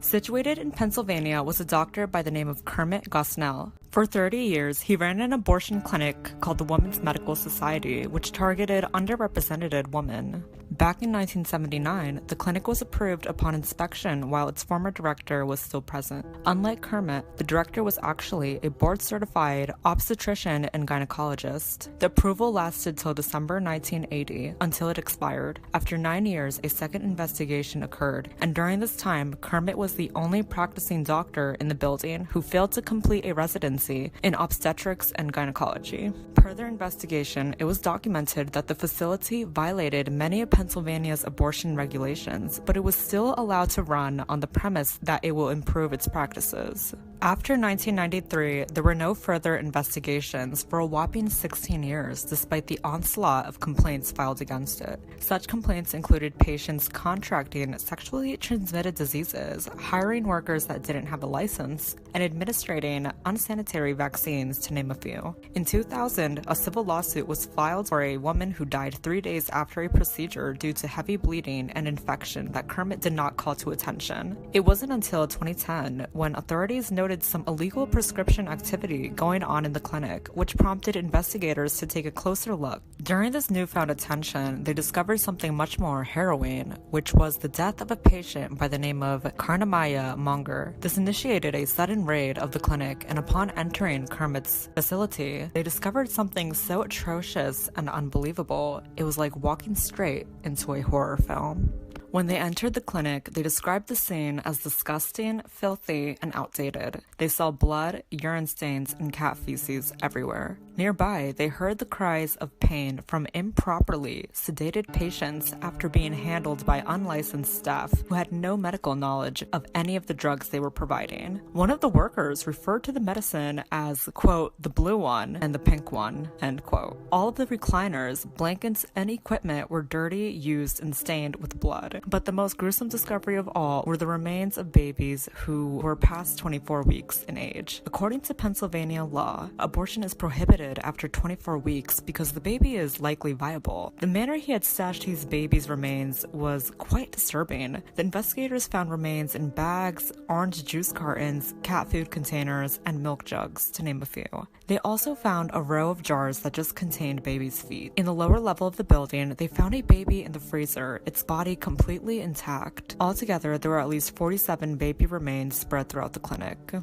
Situated in Pennsylvania was a doctor by the name of Kermit Gosnell. For 30 years, he ran an abortion clinic called the Women's Medical Society, which targeted underrepresented women. Back in 1979, the clinic was approved upon inspection while its former director was still present. Unlike Kermit, the director was actually a board-certified obstetrician and gynecologist. The approval lasted till December 1980, until it expired. After 9 years, a second investigation occurred, and during this time, Kermit was the only practicing doctor in the building who failed to complete a residency in obstetrics and gynecology. Per their investigation, it was documented that the facility violated many of Pennsylvania's abortion regulations, but it was still allowed to run on the premise that it will improve its practices. After 1993, there were no further investigations for a whopping 16 years, despite the onslaught of complaints filed against it. Such complaints included patients contracting sexually transmitted diseases, hiring workers that didn't have a license, and administering unsanitary vaccines, to name a few. In 2000, a civil lawsuit was filed for a woman who died 3 days after a procedure due to heavy bleeding and infection that Kermit did not call to attention. It wasn't until 2010 when authorities noted some illegal prescription activity going on in the clinic, which prompted investigators to take a closer look. During this newfound attention, they discovered something much more harrowing, which was the death of a patient by the name of Karnamaya Monger. This initiated a sudden raid of the clinic, and upon entering Kermit's facility, they discovered something so atrocious and unbelievable, it was like walking straight into a horror film. When they entered the clinic, they described the scene as disgusting, filthy, and outdated. They saw blood, urine stains, and cat feces everywhere. Nearby, they heard the cries of pain from improperly sedated patients after being handled by unlicensed staff who had no medical knowledge of any of the drugs they were providing. One of the workers referred to the medicine as, quote, the blue one and the pink one, end quote. All of the recliners, blankets, and equipment were dirty, used, and stained with blood. But the most gruesome discovery of all were the remains of babies who were past 24 weeks in age. According to Pennsylvania law, abortion is prohibited after 24 weeks because the baby is likely viable. The manner he had stashed his baby's remains was quite disturbing. The investigators found remains in bags, orange juice cartons, cat food containers, and milk jugs, to name a few. They also found a row of jars that just contained baby's feet. In the lower level of the building, they found a baby in the freezer, its body completely intact. Altogether, there were at least 47 baby remains spread throughout the clinic.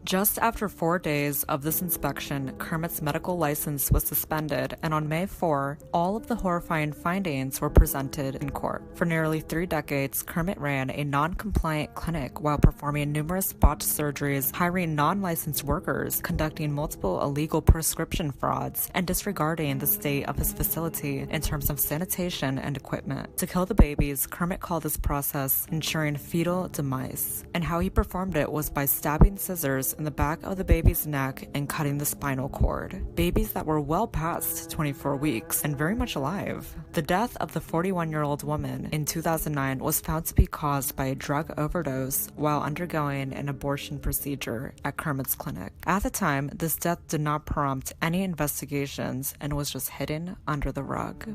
Just after 4 days of this inspection, Kermit's medical license was suspended, and on May 4, all of the horrifying findings were presented in court. For nearly 3 decades, Kermit ran a non-compliant clinic while performing numerous botched surgeries, hiring non-licensed workers, conducting multiple illegal prescription frauds, and disregarding the state of his facility in terms of sanitation and equipment. To kill the babies, Kermit called this process ensuring fetal demise, and how he performed it was by stabbing scissors in the back of the baby's neck and cutting the spinal cord. Babies that were well past 24 weeks and very much alive. The death of the 41-year-old woman in 2009 was found to be caused by a drug overdose while undergoing an abortion procedure at Kermit's clinic. At the time, this death did not prompt any investigations and was just hidden under the rug.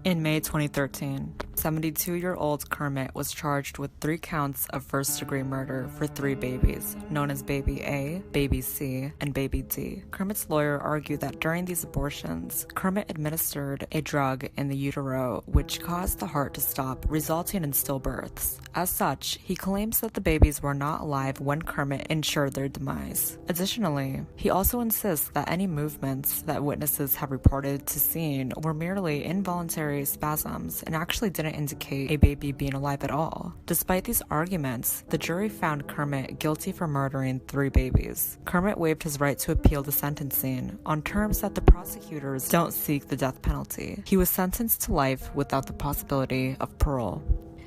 In May 2013, 72-year-old Kermit was charged with 3 counts of first-degree murder for 3 babies, known as Baby A, Baby C, and Baby D. Kermit's lawyer argued that during these abortions, Kermit administered a drug in the utero which caused the heart to stop, resulting in stillbirths. As such, he claims that the babies were not alive when Kermit ensured their demise. Additionally, he also insists that any movements that witnesses have reported to seeing were merely involuntary spasms and actually didn't indicate a baby being alive at all. Despite these arguments, the jury found Kermit guilty for murdering 3 babies. Kermit waived his right to appeal the sentencing on terms that the prosecutors don't seek the death penalty. He was sentenced to life without the possibility of parole.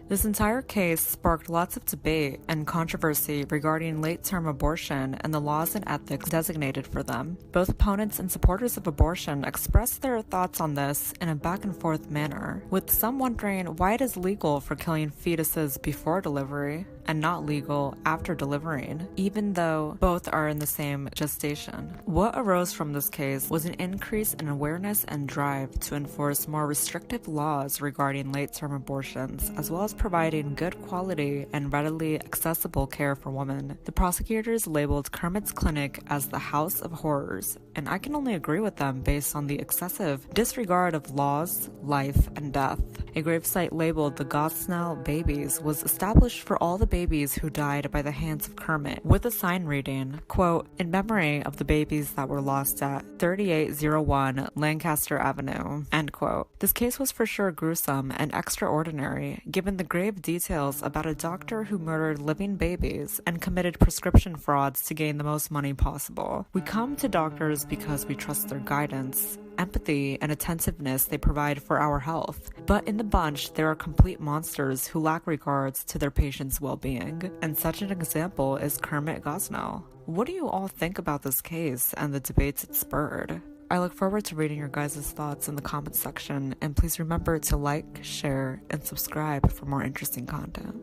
This entire case sparked lots of debate and controversy regarding late-term abortion and the laws and ethics designated for them. Both opponents and supporters of abortion expressed their thoughts on this in a back-and-forth manner, with some wondering why it is legal for killing fetuses before delivery, and not legal after delivering, even though both are in the same gestation. What arose from this case was an increase in awareness and drive to enforce more restrictive laws regarding late-term abortions, as well as providing good quality and readily accessible care for women. The prosecutors labeled Kermit's clinic as the House of Horrors, and I can only agree with them based on the excessive disregard of laws, life, and death. A gravesite labeled the Gosnell babies was established for all the babies who died by the hands of Kermit, with a sign reading, quote, "In memory of the babies that were lost at 3801 Lancaster Avenue," end quote. This case was for sure gruesome and extraordinary, given the grave details about a doctor who murdered living babies and committed prescription frauds to gain the most money possible. We come to doctors because we trust their guidance, empathy, and attentiveness they provide for our health. But in the bunch, there are complete monsters who lack regards to their patients' well-being, and such an example is Kermit Gosnell. What do you all think about this case and the debates it spurred? I look forward to reading your guys' thoughts in the comments section, and please remember to like, share, and subscribe for more interesting content.